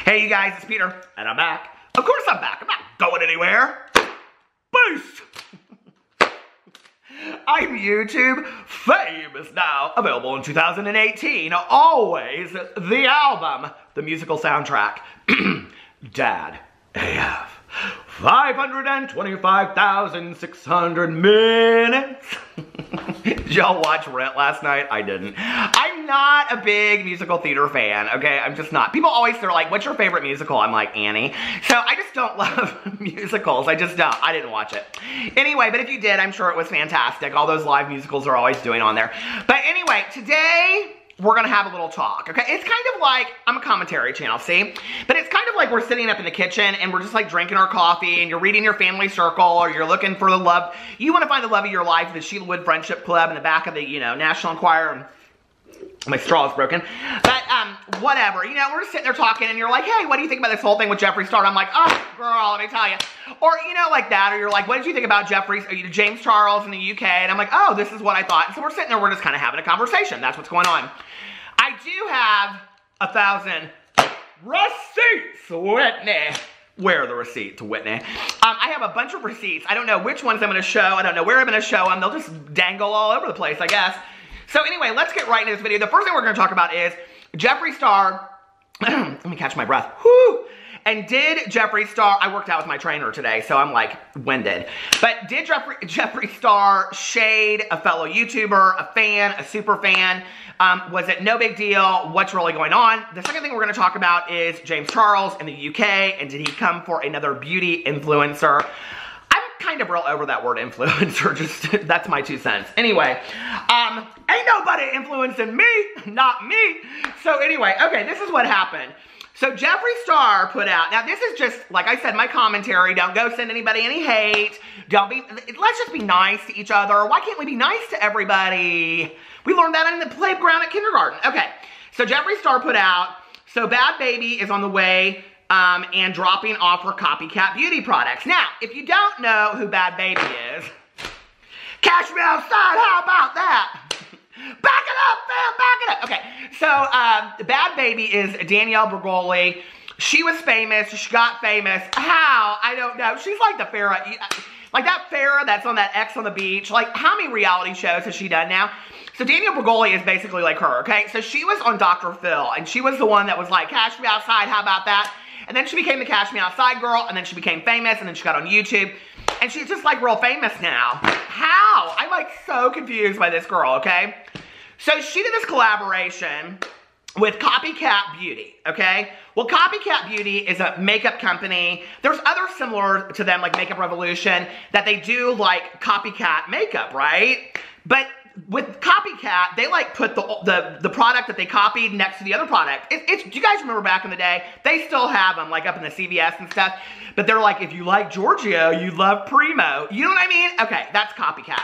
Hey you guys, it's Peter, and I'm back. Of course I'm back. I'm not going anywhere. Boost! I'm YouTube famous now. Available in 2018. Always the album, the musical soundtrack. Dad AF. 525,600 minutes. Did y'all watch Rent last night? I didn't. I'm not a big musical theater fan, okay? I'm just not. People always, they're like, what's your favorite musical? I'm like, Annie. So I just don't love musicals. I just don't. I didn't watch it. Anyway, but if you did, I'm sure it was fantastic. All those live musicals are always doing on there. But anyway, today we're gonna have a little talk, okay? It's kind of like, I'm a commentary channel, see? But it's kind of like we're sitting up in the kitchen and we're just like drinking our coffee and you're reading your family circle or you're looking for the love. You wanna find the love of your life, the Sheila Wood Friendship Club in the back of the, National Enquirer. And my straw is broken. But, whatever. We're just sitting there talking and you're like, hey, what do you think about this whole thing with Jeffree Star? And I'm like, oh, girl, let me tell you. Or, like that. Or you're like, what did you think about James Charles in the UK? And I'm like, oh, this is what I thought. And so we're sitting there, we're just kind of having a conversation. That's what's going on. I do have 1,000 receipts, Whitney. Where are the receipts, Whitney? I have a bunch of receipts. I don't know which ones I'm going to show. I don't know where I'm going to show them. They'll just dangle all over the place, I guess. So anyway, let's get right into this video. The first thing we're going to talk about is Jeffree Star. Let me catch my breath. Whoo! And did Jeffree Star, I worked out with my trainer today, so I'm like winded. But did Jeffree Star shade a fellow YouTuber, a fan, a super fan? Was it no big deal? What's really going on? The second thing we're going to talk about is James Charles in the UK, and did he come for another beauty influencer? I'm kind of real over that word influencer, just, that's my 2 cents. Anyway, ain't nobody influencing me, not me. So anyway, okay, this is what happened. So Jeffree Star put out, now this is just, like I said, my commentary. Don't go send anybody any hate. Let's just be nice to each other. Why can't we be nice to everybody? We learned that in the playground at kindergarten. Okay, so Jeffree Star put out, so Bad Baby is on the way and dropping off her copycat beauty products. Now, if you don't know who Bad Baby is, catch me outside, how about that? Back it up, fam, back it up. Okay, so Bad Baby is Danielle Bregoli. She was famous, she got famous. How? I don't know. She's like the Farrah, like that Farrah that's on that X on the beach. Like, how many reality shows has she done now? So Danielle Bregoli is basically like her, okay? So she was on Dr. Phil, and she was the one that was like, cash me outside, how about that? And then she became the Cash Me Outside girl, and then she became famous, and then she got on YouTube. And she's just like real famous now. How? I'm like so confused by this girl, okay? So she did this collaboration with Copycat Beauty, okay? Well, Copycat Beauty is a makeup company. There's others similar to them, like Makeup Revolution, that they do like copycat makeup, right? But with Copycat, they like put the product that they copied next to the other product. Do you guys remember back in the day? They still have them like up in the CVS and stuff. But they're like, if you like Giorgio, you love Primo. You know what I mean? Okay, that's Copycat.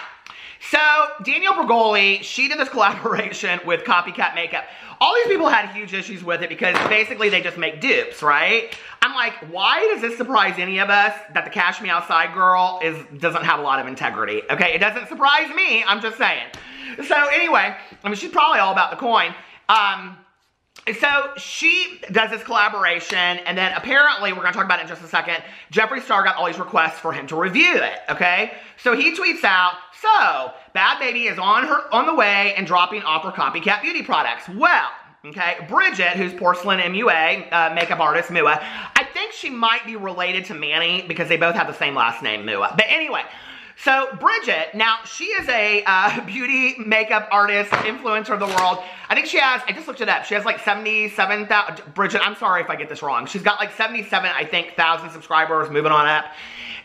So Danielle Bregoli, she did this collaboration with Copycat Makeup. All these people had huge issues with it because basically they just make dupes, right? I'm like, why does this surprise any of us that the Cash Me Outside girl doesn't have a lot of integrity? Okay, it doesn't surprise me, I'm just saying. So anyway, I mean, she's probably all about the coin. So she does this collaboration, and then apparently, we're going to talk about it in just a second, Jeffree Star got all these requests for him to review it, okay? So he tweets out, so, Bad Baby is on the way and dropping off her copycat beauty products. Well, okay, Bridget, who's PorcelainMUA, makeup artist, MUA, I think she might be related to Manny because they both have the same last name, MUA. But anyway, so Bridget, now she is a beauty makeup artist, influencer of the world. I think she has, I just looked it up, she has like 77,000, Bridget, I'm sorry if I get this wrong. She's got like 77, I think, 1,000 subscribers, moving on up.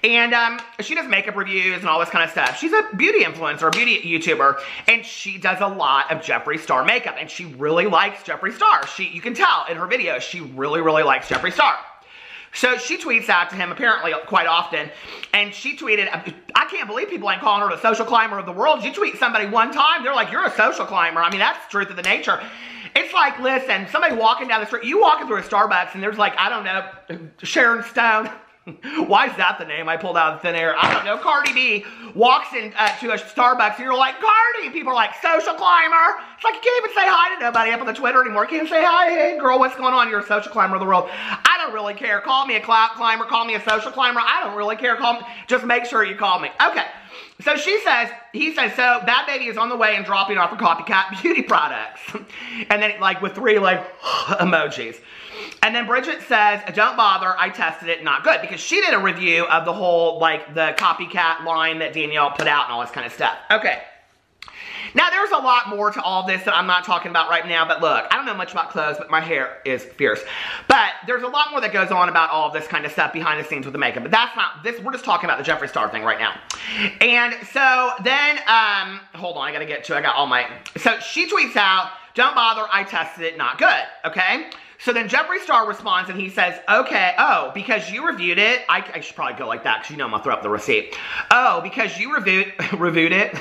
And she does makeup reviews and all this kind of stuff. She's a beauty influencer, a beauty YouTuber, and she does a lot of Jeffree Star makeup, and she really likes Jeffree Star. You can tell in her videos, she really, really likes Jeffree Star. So she tweets out to him apparently quite often, and she tweeted, I can't believe people ain't calling her the social climber of the world. You tweet somebody one time, they're like, you're a social climber. I mean, that's the truth of the nature. It's like, listen, somebody walking down the street, you walking through a Starbucks, and there's like, I don't know, Sharon Stone. Why is that the name I pulled out of thin air? I don't know. Cardi B walks in to a Starbucks and you're like, Cardi! People are like, social climber. It's like you can't even say hi to nobody up on the Twitter anymore. You can't say hi, hey girl, what's going on? You're a social climber of the world. I don't really care. Call me a clout climber, call me a social climber. I don't really care. Just make sure you call me. Okay. So he says, so Bad Baby is on the way and dropping off her copycat beauty products. And then like with 3 like emojis. And then Bridget says, don't bother, I tested it, not good. Because she did a review of the whole, like, the copycat line that Danielle put out and all this kind of stuff. Okay. Now, there's a lot more to all this that I'm not talking about right now. But look, I don't know much about clothes, but my hair is fierce. But there's a lot more that goes on about all of this kind of stuff behind the scenes with the makeup. But that's not this. We're just talking about the Jeffree Star thing right now. And so then, hold on, I got to get to, I got all my, so she tweets out, don't bother, I tested it, not good. Okay. So then Jeffree Star responds and he says, okay, oh, because you reviewed it, I should probably go like that because you know I'm going to throw up the receipt. Oh, because you reviewed it,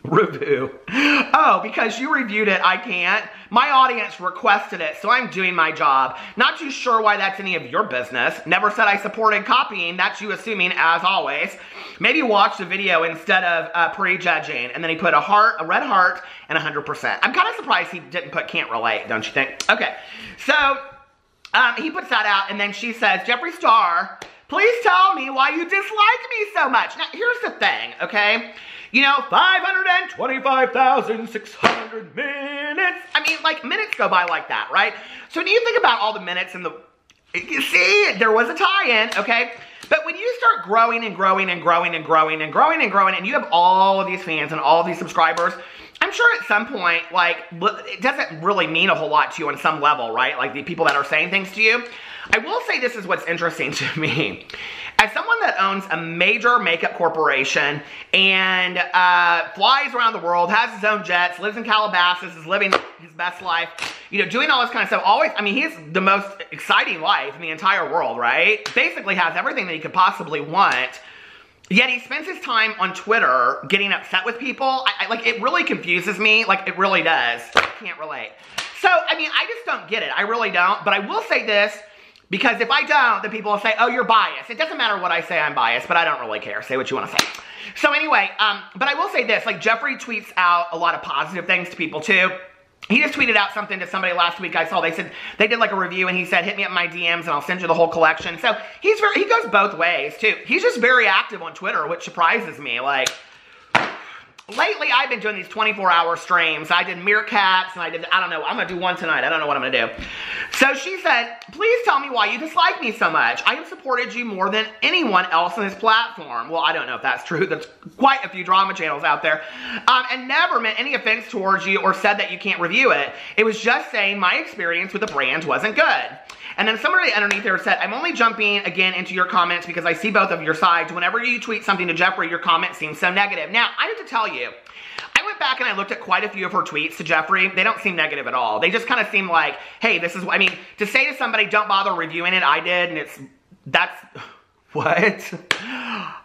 review. Oh, because you reviewed it, I can't. My audience requested it, so I'm doing my job. Not too sure why that's any of your business. Never said I supported copying. That's you assuming, as always. Maybe watch the video instead of prejudging. And then he put a heart, a red heart, and 100%. I'm kind of surprised he didn't put can't relate, don't you think? Okay, so he puts that out, and then she says, Jeffree Star, please tell me why you dislike me so much. Now, here's the thing, okay? You know, 525,600 minutes. I mean, like, minutes go by like that, right? So when you think about all the minutes and you see, there was a tie-in, okay? But when you start growing and growing and growing and growing and growing and growing, and you have all of these fans and all of these subscribers, I'm sure at some point, like, it doesn't really mean a whole lot to you on some level, right? Like, the people that are saying things to you. I will say this is what's interesting to me. As someone that owns a major makeup corporation and flies around the world, has his own jets, lives in Calabasas, is living his best life, you know, doing all this kind of stuff, always, I mean, he has the most exciting life in the entire world, right? Basically has everything that he could possibly want. Yet he spends his time on Twitter getting upset with people. Like, it really confuses me. Like, it really does. I can't relate. So, I mean, I just don't get it. I really don't. But I will say this, because if I don't, then people will say, oh, you're biased. It doesn't matter what I say, I'm biased, but I don't really care. Say what you want to say. So anyway, but I will say this, like, Jeffree tweets out a lot of positive things to people, too. He just tweeted out something to somebody last week I saw. They said, they did like a review and he said, hit me up in my DMs and I'll send you the whole collection. So he goes both ways too. He's just very active on Twitter, which surprises me. Like, lately I've been doing these 24-hour streams. I did meerkats and I don't know, I'm going to do one tonight. I don't know what I'm going to do. So she said, please tell me why you dislike me so much. I have supported you more than anyone else on this platform. Well, I don't know if that's true. There's quite a few drama channels out there. And never meant any offense towards you or said that you can't review it. It was just saying my experience with the brand wasn't good. And then somebody underneath there said, I'm only jumping again into your comments because I see both of your sides. Whenever you tweet something to Jeffree, your comment seems so negative. Now, I have to tell you, I went back and I looked at quite a few of her tweets to Jeffree. They don't seem negative at all. They just kind of seem like, hey, this is, I mean, to say to somebody, don't bother reviewing it, I did, and that's, what?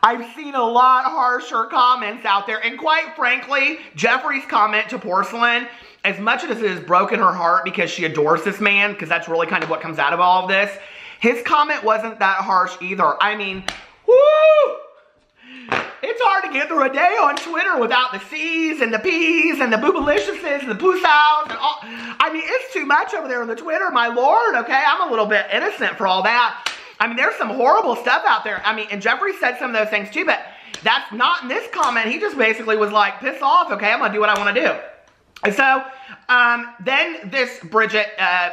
I've seen a lot harsher comments out there, and quite frankly, Jeffree's comment to Porcelain, as much as it has broken her heart because she adores this man, because that's really kind of what comes out of all of this, his comment wasn't that harsh either. I mean, woo! It's hard to get through a day on Twitter without the C's and the P's and the boobaliciouses and the poosals and all. I mean, it's too much over there on the Twitter, my lord, okay? I'm a little bit innocent for all that. I mean, there's some horrible stuff out there. I mean, and Jeffree said some of those things too, but that's not in this comment. He just basically was like, piss off, okay? I'm going to do what I want to do. And so, then this Bridget,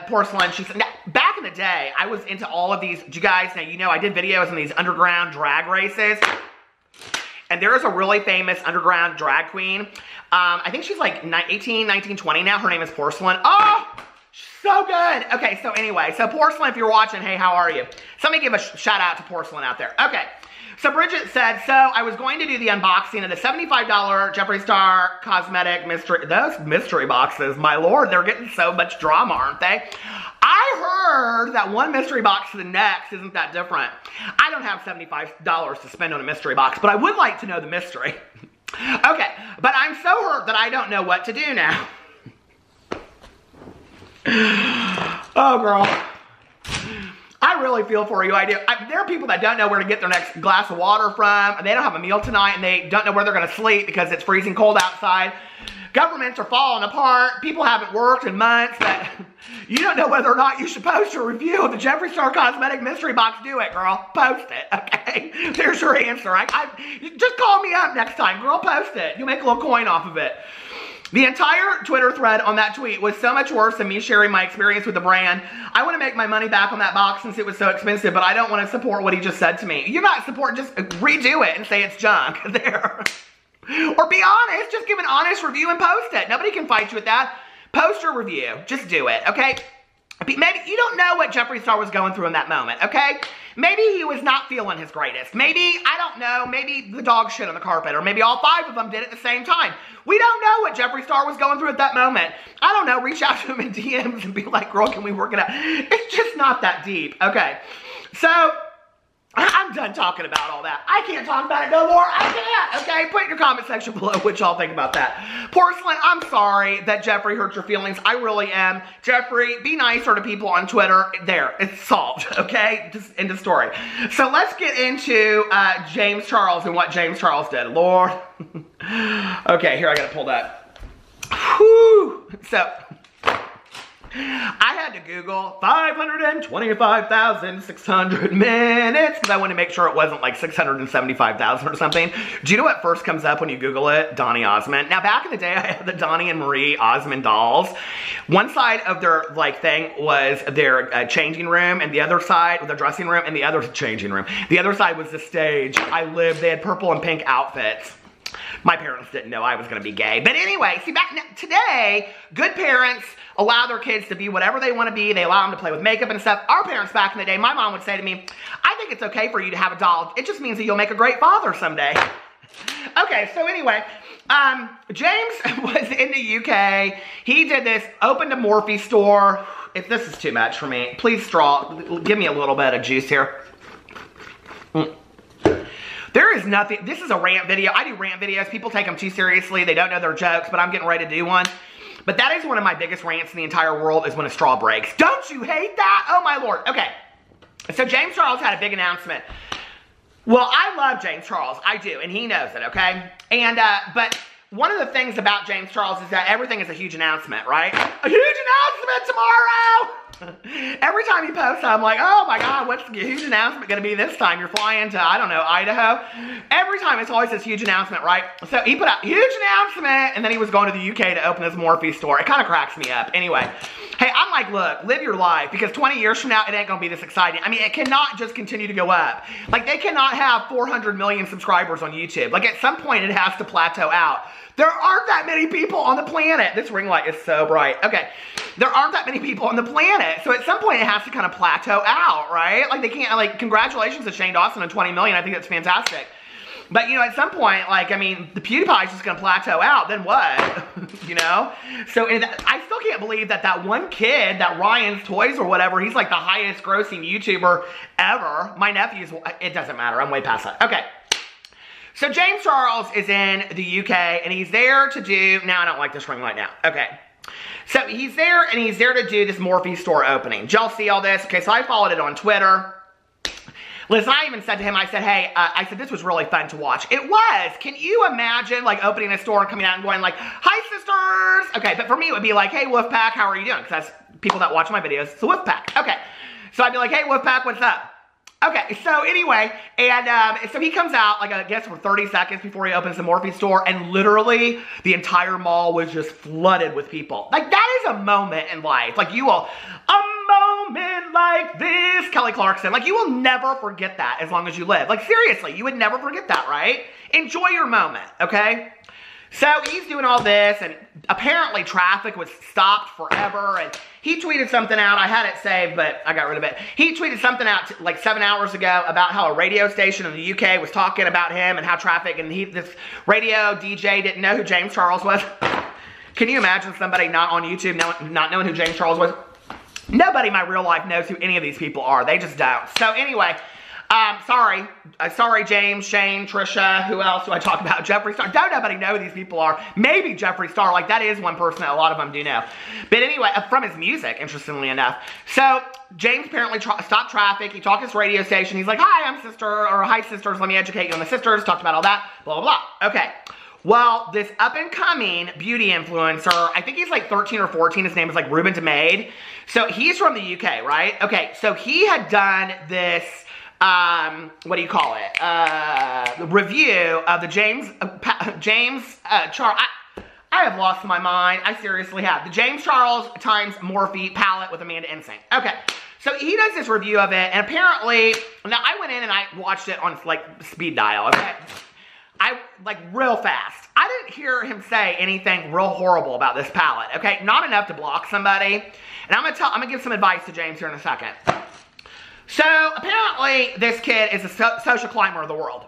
Porcelain, she said, now, back in the day, I was into all of these, you guys, now you know I did videos on these underground drag races. And there is a really famous underground drag queen. I think she's like 18, 19, 20 now. Her name is Porcelain. Oh, she's so good. Okay, so anyway. So Porcelain, if you're watching, hey, how are you? Somebody give a shout out to Porcelain out there. Okay. So Bridget said, so I was going to do the unboxing of the $75 Jeffree Star cosmetic mystery. Those mystery boxes, my lord, they're getting so much drama, aren't they? I heard that one mystery box to the next isn't that different. I don't have $75 to spend on a mystery box, but I would like to know the mystery. Okay, but I'm so hurt that I don't know what to do now. Oh, girl. I really feel for you. I do. There are people that don't know where to get their next glass of water from. They don't have a meal tonight, and they don't know where they're going to sleep because it's freezing cold outside. Governments are falling apart. People haven't worked in months. But you don't know whether or not you should post a review of the Jeffree Star Cosmetic Mystery Box. Do it, girl. Post it, okay? There's your answer. Just call me up next time, girl. Post it. You'll make a little coin off of it. The entire Twitter thread on that tweet was so much worse than me sharing my experience with the brand. I want to make my money back on that box since it was so expensive, but I don't want to support what he just said to me. You're not supporting, just redo it and say it's junk there. Or be honest, just give an honest review and post it. Nobody can fight you with that. Post your review. Just do it, okay? Maybe you don't know what Jeffree Star was going through in that moment, okay? Maybe he was not feeling his greatest. Maybe, I don't know, maybe the dog shit on the carpet, or maybe all 5 of them did at the same time. We don't know what Jeffree Star was going through at that moment. I don't know, reach out to him in DMs and be like, girl, can we work it out? It's just not that deep, okay? So, I'm done talking about all that. I can't talk about it no more. I can't, okay? Put in your comment section below what y'all think about that. Porcelain, I'm sorry that Jeffree hurt your feelings. I really am. Jeffree, be nicer to people on Twitter. There, it's solved, okay? Just end of story. So let's get into James Charles and what James Charles did. Lord. Okay, here, I gotta pull that. Whew. So, I had to Google 525,600 minutes because I wanted to make sure it wasn't like 675,000 or something. Do you know what first comes up when you Google it? Donny Osmond. Now, back in the day, I had the Donny and Marie Osmond dolls. One side of their like thing was their changing room, and the other side, their dressing room, and the other changing room. The other side was the stage. They had purple and pink outfits. My parents didn't know I was going to be gay. But anyway, see, today, good parents allow their kids to be whatever they want to be. They allow them to play with makeup and stuff. Our parents back in the day, my mom would say to me, I think it's okay for you to have a doll. It just means that you'll make a great father someday. Okay, so anyway, James was in the UK. He did this, opened a Morphe store. If this is too much for me, please give me a little bit of juice here. There is nothing, this is a rant video. I do rant videos. People take them too seriously. They don't know their jokes, but I'm getting ready to do one. But that is one of my biggest rants in the entire world, is when a straw breaks. Don't you hate that? Oh my Lord. Okay. So James Charles had a big announcement. Well, I love James Charles. I do, and he knows it, okay? And, but one of the things about James Charles is that everything is a huge announcement, right? A huge announcement tomorrow! Every time he posts, I'm like, oh my God, what's the huge announcement going to be this time? You're flying to, I don't know, Idaho? Every time it's always this huge announcement, right? So he put out, huge announcement, and then he was going to the UK to open his Morphe store. It kind of cracks me up. Anyway, hey, I'm like, look, live your life, because 20 years from now, it ain't going to be this exciting. I mean, it cannot just continue to go up. Like, they cannot have 400 million subscribers on YouTube. Like, at some point, it has to plateau out. There aren't that many people on the planet. This ring light is so bright. Okay. There aren't that many people on the planet. So at some point it has to kind of plateau out, right? Like they can't, like, congratulations to Shane Dawson on 20 million. I think that's fantastic. But, you know, at some point, like, I mean, the PewDiePie is just going to plateau out. Then what? You know? So I still can't believe that that one kid, that Ryan's Toys or whatever, he's like the highest grossing YouTuber ever. My nephew's, it doesn't matter. I'm way past that. Okay. So James Charles is in the UK, and he's there to do, now I don't like this ring light now. Okay. So he's there, and he's there to do this Morphe store opening. Did y'all see all this? Okay, so I followed it on Twitter. Listen, I even said to him, I said, hey, I said, this was really fun to watch. It was. Can you imagine, like, opening a store and coming out and going, like, hi, sisters. Okay, but for me, it would be like, hey, Wolfpack, how are you doing? Because that's people that watch my videos. It's the Wolfpack. Okay. So I'd be like, hey, Wolfpack, what's up? Okay, so anyway, and so he comes out, like, I guess for 30 seconds before he opens the Morphe store, and literally the entire mall was just flooded with people. Like, that is a moment in life. Like, you will, a moment like this, Kelly Clarkson. Like, you will never forget that as long as you live. Like, seriously, you would never forget that, right? Enjoy your moment, okay? So he's doing all this, and apparently traffic was stopped forever, and he tweeted something out. I had it saved, but I got rid of it. He tweeted something out like 7 hours ago about how a radio station in the UK was talking about him and how traffic, and this radio DJ didn't know who James Charles was. Can you imagine somebody not on YouTube not knowing who James Charles was? Nobody in my real life knows who any of these people are. They just don't. So anyway, sorry. Sorry, James, Shane, Trisha. Who else do I talk about? Jeffree Star. Don't nobody know who these people are. Maybe Jeffree Star. Like, that is one person that a lot of them do know. But anyway, from his music, interestingly enough. So, James apparently stopped traffic. He talked to his radio station. He's like, hi, I'm sister, or hi, sisters. Let me educate you on the sisters. Talked about all that. Blah, blah, blah. Okay. Well, this up-and-coming beauty influencer, I think he's like 13 or 14, his name is like Ruben DeMade. So he's from the UK, right? Okay, so he had done this, what do you call it? Review of the Charles, I have lost my mind. I seriously have. The James Charles times Morphe palette with Amanda Instinct. Okay, so he does this review of it, and apparently, now I went in and I watched it on like speed dial, okay? Like real fast. I didn't hear him say anything real horrible about this palette, okay? Not enough to block somebody. And I'm gonna give some advice to James here in a second. So apparently this kid is a social climber of the world.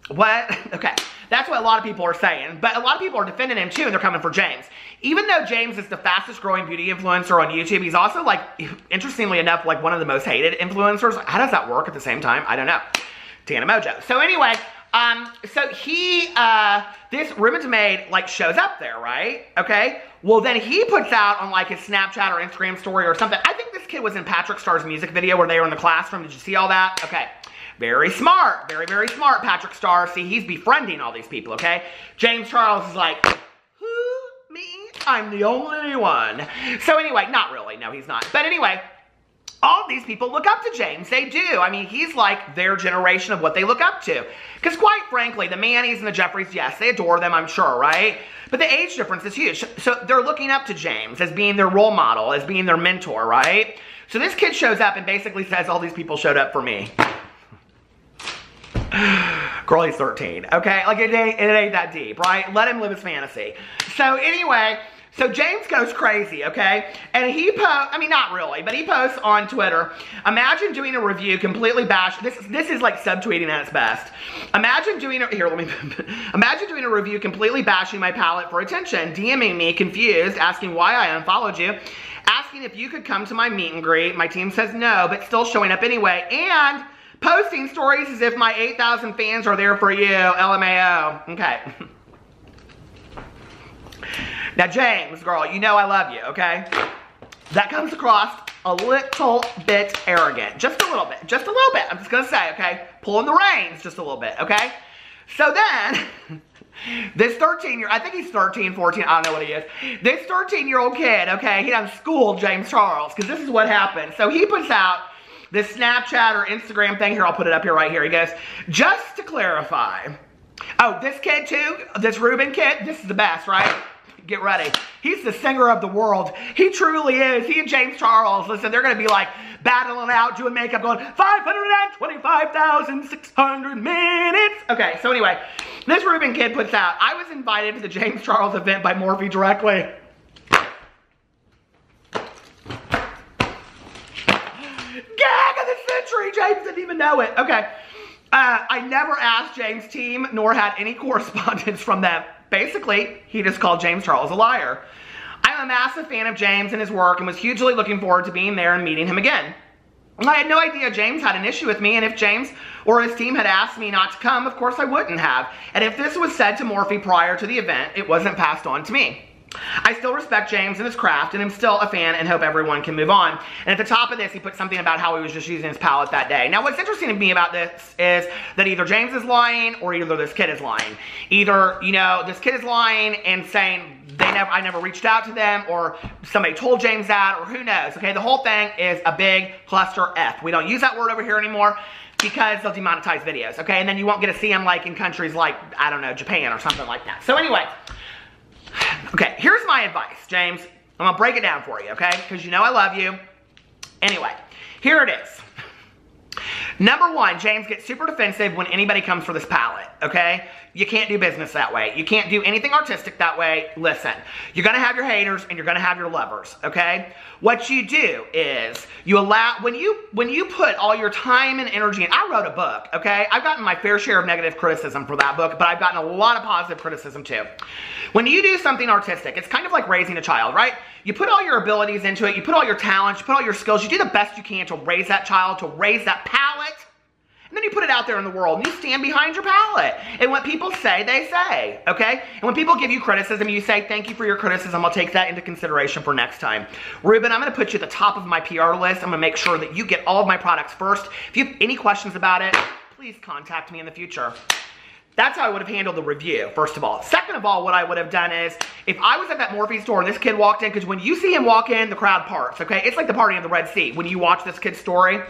What? Okay, that's what a lot of people are saying, but a lot of people are defending him too, and they're coming for James. Even though James is the fastest growing beauty influencer on YouTube, he's also, like, interestingly enough, like one of the most hated influencers. How does that work at the same time? I don't know. Tana Mojo. So anyway, so he, this Ruben DeMade, like, shows up there, right? Okay? Well, then he puts out on, like, his Snapchat or Instagram story or something. I think this kid was in Patrick Starr's music video where they were in the classroom. Did you see all that? Okay. Very smart. Very, very smart, Patrick Starr. See, he's befriending all these people, okay? James Charles is like, who? Me? I'm the only one. So anyway, not really. No, he's not. But anyway, all of these people look up to James. They do. I mean, he's like their generation of what they look up to. Because quite frankly, the Mannies and the Jeffrees, yes, they adore them, I'm sure, right? But the age difference is huge. So they're looking up to James as being their role model, as being their mentor, right? So this kid shows up and basically says, all these people showed up for me. Girl, he's 13, okay? Like, it ain't that deep, right? Let him live his fantasy. So anyway, so James goes crazy, okay? And he posts, I mean, not really, but he posts on Twitter, imagine doing a review completely bash, this is like subtweeting at its best. Imagine doing a review completely bashing my palette for attention, DMing me confused, asking why I unfollowed you, asking if you could come to my meet and greet. My team says no, but still showing up anyway, and posting stories as if my 8,000 fans are there for you, LMAO. Okay. Now, James, girl, you know I love you, okay? That comes across a little bit arrogant. Just a little bit. Just a little bit. I'm just going to say, okay? Pulling the reins just a little bit, okay? So then, this 13-year, I think he's 13, 14, I don't know what he is. This 13-year-old kid, okay, he done schooled James Charles, because this is what happened. So he puts out this Snapchat or Instagram thing. Here, I'll put it up here right here. He goes, just to clarify. Oh, this kid too, this Ruben kid, this is the best, right? Get ready. He's the singer of the world. He truly is. He and James Charles, listen, they're going to be like battling out, doing makeup, going 525,600 minutes. Okay, so anyway, this Ruben kid puts out, I was invited to the James Charles event by Morphe directly. Gag of the century! James didn't even know it. Okay. I never asked James' team, nor had any correspondence from them. Basically, he just called James Charles a liar. I'm a massive fan of James and his work and was hugely looking forward to being there and meeting him again. I had no idea James had an issue with me, and if James or his team had asked me not to come, of course I wouldn't have. And if this was said to Morphe prior to the event, it wasn't passed on to me. I still respect James and his craft, and I'm still a fan and hope everyone can move on. And at the top of this, he put something about how he was just using his palette that day. Now, what's interesting to me about this is that either James is lying or either this kid is lying. Either, you know, this kid is lying and saying I never reached out to them, or somebody told James that, or who knows, okay? The whole thing is a big cluster F. We don't use that word over here anymore because they'll demonetize videos, okay? And then you won't get to see them like in countries like, I don't know, Japan or something like that. So anyway, okay, here's my advice, James. I'm going to break it down for you, okay? Because you know I love you. Anyway, here it is. Number one, James gets super defensive when anybody comes for this palette, okay? You can't do business that way. You can't do anything artistic that way. Listen, you're going to have your haters and you're going to have your lovers, okay? What you do is you allow, when you put all your time and energy, and I wrote a book, okay? I've gotten my fair share of negative criticism for that book, but I've gotten a lot of positive criticism too. When you do something artistic, it's kind of like raising a child, right? You put all your abilities into it, you put all your talents, you put all your skills, you do the best you can to raise that child, to raise that palette, and then you put it out there in the world, and you stand behind your palette. And what people say, they say, okay? And when people give you criticism, you say, thank you for your criticism, I'll take that into consideration for next time. Ruben, I'm going to put you at the top of my PR list. I'm going to make sure that you get all of my products first. If you have any questions about it, please contact me in the future. That's how I would have handled the review, first of all. Second of all, what I would have done is, if I was at that Morphe store and this kid walked in, because when you see him walk in, the crowd parts, okay? It's like the parting of the Red Sea when you watch this kid's story.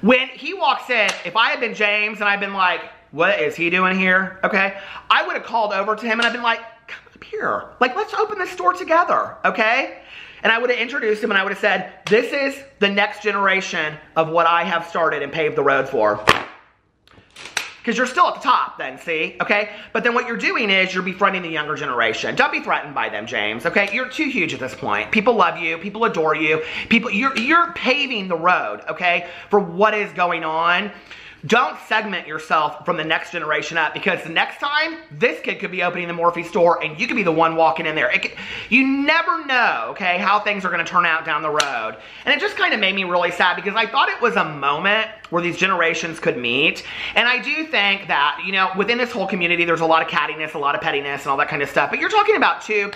When he walks in, if I had been James and I'd been like, what is he doing here, okay? I would have called over to him and I'd been like, come up here. Like, let's open this store together, okay? And I would have introduced him and I would have said, this is the next generation of what I have started and paved the road for. Because you're still at the top then, see? Okay? But then what you're doing is you're befriending the younger generation. Don't be threatened by them, James. Okay? You're too huge at this point. People love you. People adore you. You're paving the road, okay, for what is going on. Don't segment yourself from the next generation up, because the next time, this kid could be opening the Morphe store and you could be the one walking in there. You never know, okay, how things are going to turn out down the road. And it just kind of made me really sad, because I thought it was a moment where these generations could meet. And I do think that, you know, within this whole community, there's a lot of cattiness, a lot of pettiness, and all that kind of stuff. But you're talking about two,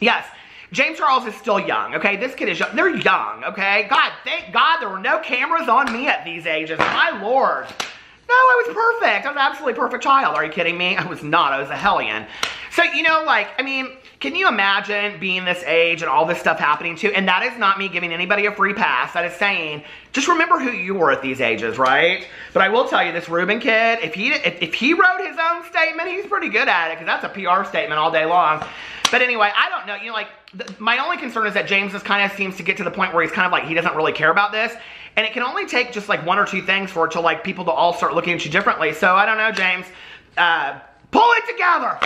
yes, James Charles is still young, okay? This kid is young. They're young, okay? God, thank God there were no cameras on me at these ages. My Lord. No, I was perfect. I was an absolutely perfect child. Are you kidding me? I was not. I was a hellion. So, you know, like, I mean, can you imagine being this age and all this stuff happening to you? And that is not me giving anybody a free pass. That is saying, just remember who you were at these ages, right? But I will tell you, this Ruben kid, if he wrote his own statement, he's pretty good at it, because that's a PR statement all day long. But anyway, I don't know, you know, like, my only concern is that James just kind of seems to get to the point where he's kind of like, he doesn't really care about this. And it can only take just like one or two things for it to like people to all start looking at you differently. So I don't know, James, pull it together.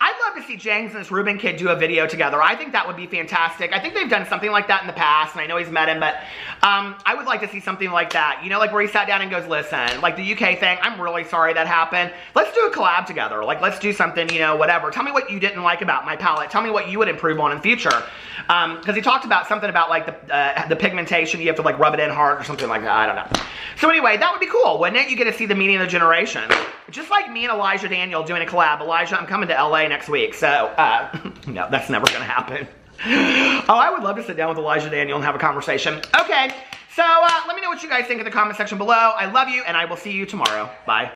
I'd love to see James and this Ruben kid do a video together. I think that would be fantastic. I think they've done something like that in the past, and I know he's met him, but I would like to see something like that. You know, like where he sat down and goes, listen, like the UK thing, I'm really sorry that happened. Let's do a collab together. Like, let's do something, you know, whatever. Tell me what you didn't like about my palette. Tell me what you would improve on in future. Because he talked about something about like the pigmentation. You have to like rub it in hard or something like that. I don't know. So anyway, that would be cool, wouldn't it? You get to see the meeting of the generation. Just like me and Elijah Daniel doing a collab. Elijah, I'm coming to LA next week, so no, that's never gonna happen. Oh, I would love to sit down with Elijah Daniel and have a conversation. Okay, so let me know what you guys think in the comment section below. I love you, and I will see you tomorrow. Bye.